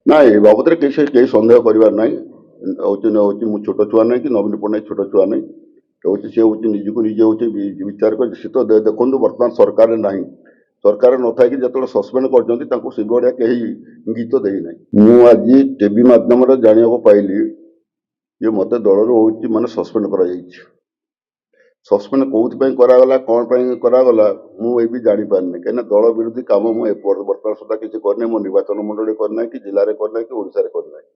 ନା ଏ ବାବଦରେ କେହି ସନ୍ଦେହ କରିବାର ନାହିଁ। ହଉଛି ମୁଁ ଛୋଟ ଛୁଆ ନାହିଁ କି ନବୀନ ପଟ୍ଟନାୟକ ଛୋଟ ଛୁଆ ନାହିଁ। ସେ ହଉଛି ନିଜକୁ ନିଜେ ବିଚାର କରି ସେ ତ ଦେଖନ୍ତୁ ବର୍ତ୍ତମାନ ସରକାରରେ ନାହିଁ। ସରକାର ନଥାଇକି ଯେତେବେଳେ ସସ୍ପେଣ୍ଡ କରିଛନ୍ତି ତାଙ୍କୁ ସେଭଳିଆ କେହି ଇଙ୍ଗିତ ଦେଇନାହିଁ। ମୁଁ ଆଜି ଟିଭି ମାଧ୍ୟମରେ ଜାଣିବାକୁ ପାଇଲି ଯେ ମତେ ଦଳରୁ ହଉଛି ମାନେ ସସ୍ପେଣ୍ଡ କରାଯାଇଛି। ସସ୍ପେଣ୍ଡ କୋଉଥିପାଇଁ କରାଗଲା କ'ଣ ପାଇଁ କରାଗଲା ମୁଁ ଏ ବି ଜାଣିପାରିନି, କାହିଁକିନା ଦଳ ବିରୋଧୀ କାମ ମୁଁ ବର୍ତ୍ତମାନ ସୁଦ୍ଧା କିଛି କରିନାହିଁ। ମୋ ନିର୍ବାଚନ ମଣ୍ଡଳୀ କରିନାହିଁ କି ଜିଲ୍ଲାରେ କରିନାହିଁ କି ଓଡ଼ିଶାରେ କରିନାହିଁ।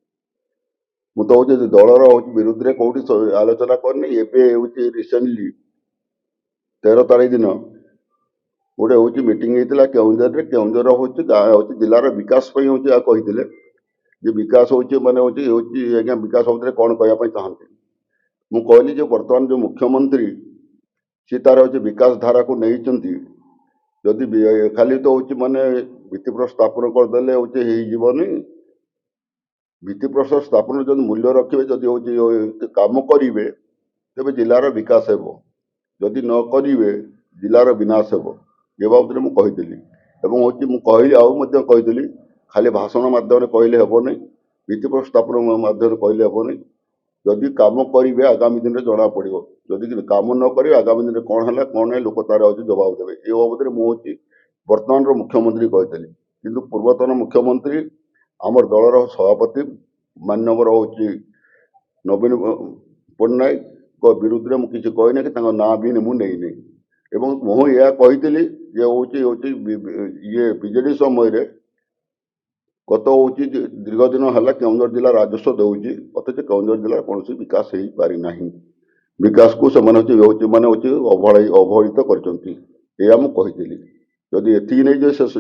ମୁଁ ତ ହଉଛି ଦଳର ବିରୁଦ୍ଧରେ କୋଉଠି ଆଲୋଚନା କରିନି। ଏବେ ହଉଛି ରିସେଣ୍ଟଲି 13 ତାରିଖ ଦିନ ଗୋଟେ ହଉଛି ମିଟିଂ ହେଇଥିଲା କେଉଁଝରରେ। କେଉଁଝର ହଉଛି ଜିଲ୍ଲାର ବିକାଶ ପାଇଁ ହଉଛି କହିଥିଲେ ଯେ ବିକାଶ ହଉଛି ମାନେ ହଉଛି ଆଜ୍ଞା ବିକାଶ ଭିତରେ କ'ଣ କହିବା ପାଇଁ ଚାହାନ୍ତି। ମୁଁ କହିଲି ଯେ ବର୍ତ୍ତମାନ ଯୋଉ ମୁଖ୍ୟମନ୍ତ୍ରୀ ସେ ତାର ହଉଛି ବିକାଶ ଧାରାକୁ ନେଇଛନ୍ତି। ଯଦି ଖାଲି ତ ହଉଛି ମାନେ ଭିତ୍ତିପ୍ରସ୍ତର ସ୍ଥାପନ କରିଦେଲେ ହଉଛି ହେଇଯିବନି। ଭିତ୍ତିପ୍ରସ୍ତର ସ୍ଥାପନ ଯଦି ମୂଲ୍ୟ ରଖିବେ, ଯଦି ହଉଛି କାମ କରିବେ ତେବେ ଜିଲ୍ଲାର ବିକାଶ ହେବ। ଯଦି ନ କରିବେ ଜିଲ୍ଲାର ବିନାଶ ହେବ। ଏ ବାବଦରେ ମୁଁ କହିଥିଲି ଏବଂ ମୁଁ କହିଲି ଆଉ ମଧ୍ୟ କହିଥିଲି ଖାଲି ଭାଷଣ ମାଧ୍ୟମରେ କହିଲେ ହେବନି, ଭିତ୍ତିପ୍ରସ୍ତର ସ୍ଥାପନ ମାଧ୍ୟମରେ କହିଲେ ହେବନି। ଯଦି କାମ କରିବେ ଆଗାମୀ ଦିନରେ ଜଣା ପଡ଼ିବ। ଯଦି କାମ ନ କରିବେ ଆଗାମୀ ଦିନରେ କ'ଣ ହେଲା କ'ଣ ନାହିଁ ଲୋକ ତାର ଜବାବ ଦେବେ। ଏ ବାବଦରେ ମୁଁ ବର୍ତ୍ତମାନର ମୁଖ୍ୟମନ୍ତ୍ରୀ କହିଥିଲି। କିନ୍ତୁ ପୂର୍ବତନ ମୁଖ୍ୟମନ୍ତ୍ରୀ ଆମର ଦଳର ସଭାପତି ମାନ୍ୟବର ନବୀନ ପଟ୍ଟନାୟକଙ୍କ ବିରୁଦ୍ଧରେ ମୁଁ କିଛି କହିନାହିଁ କି ତାଙ୍କ ନାଁ ବି ମୁଁ ନେଇନାହିଁ। ଏବଂ ମୁଁ ଏହା କହିଥିଲି ଯେ ଇଏ ବିଜେଡି ସମୟରେ ଗତ ଦୀର୍ଘ ଦିନ ହେଲା କେଉଁଝର ଜିଲ୍ଲା ରାଜସ୍ୱ ଦେଉଛି, ଅଥଚ କେଉଁଝର ଜିଲ୍ଲାର କୌଣସି ବିକାଶ ହେଇପାରିନାହିଁ। ବିକାଶକୁ ସେମାନେ ଅବହେଳିତ କରିଛନ୍ତି। ଏହା ମୁଁ କହିଥିଲି। ଯଦି ଏତିକି ନେଇ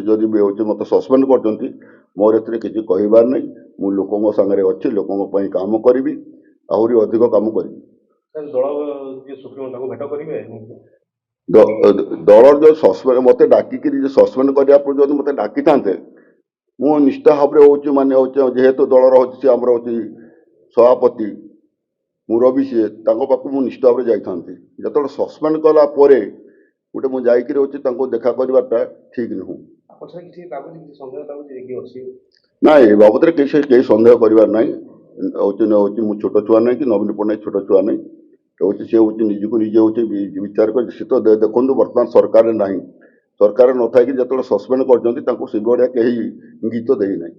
ଯଦି ମତେ ସସ୍ପେଣ୍ଡ କରିଛନ୍ତି, ମୋର ଏଥିରେ କିଛି କହିବାର ନାହିଁ। ମୁଁ ଲୋକଙ୍କ ସାଙ୍ଗରେ ଅଛି, ଲୋକଙ୍କ ପାଇଁ କାମ କରିବି, ଆହୁରି ଅଧିକ କାମ କରିବି। ଦଳର ଯୋଉ ସସ୍ପେଣ୍ଡ ମତେ ଡାକିକିରି ସସ୍ପେଣ୍ଡ କରିବା ପୂର୍ବରୁ ଯଦି ମତେ ଡାକିଥାନ୍ତେ ମୁଁ ନିଶ୍ଚିତ ଭାବରେ ଯେହେତୁ ଦଳର ସେ ଆମର ସଭାପତି ମୁରବୀ ସିଏ, ତାଙ୍କ ପାଖକୁ ମୁଁ ନିଶ୍ଚିତ ଭାବରେ ଯାଇଥାନ୍ତି। ଯେତେବେଳେ ସସ୍ପେଣ୍ଡ କଲା ପରେ ଗୋଟେ ମୁଁ ଯାଇକିରି ତାଙ୍କୁ ଦେଖା କରିବାଟା ଠିକ ନୁହଁ। ନା ଏ ବାବଦରେ କେହି ସନ୍ଦେହ କରିବାର ନାହିଁ। ମୁଁ ଛୋଟ ଛୁଆ ନାହିଁ କି ନବୀନ ପଟ୍ଟନାୟକ ଛୋଟ ଛୁଆ ନାହିଁ। ସେ ନିଜକୁ ନିଜେ ବିଚାର କରି ସେ ତ ଦେଖନ୍ତୁ ବର୍ତ୍ତମାନ ସରକାରରେ ନାହିଁ। ସରକାର ନଥାଇକି ଯେତେବେଳେ ସସ୍ପେଣ୍ଡ କରିଛନ୍ତି ତାଙ୍କୁ ସେଭଳିଆ କେହି ଇଙ୍ଗିତ ଦେଇନାହିଁ।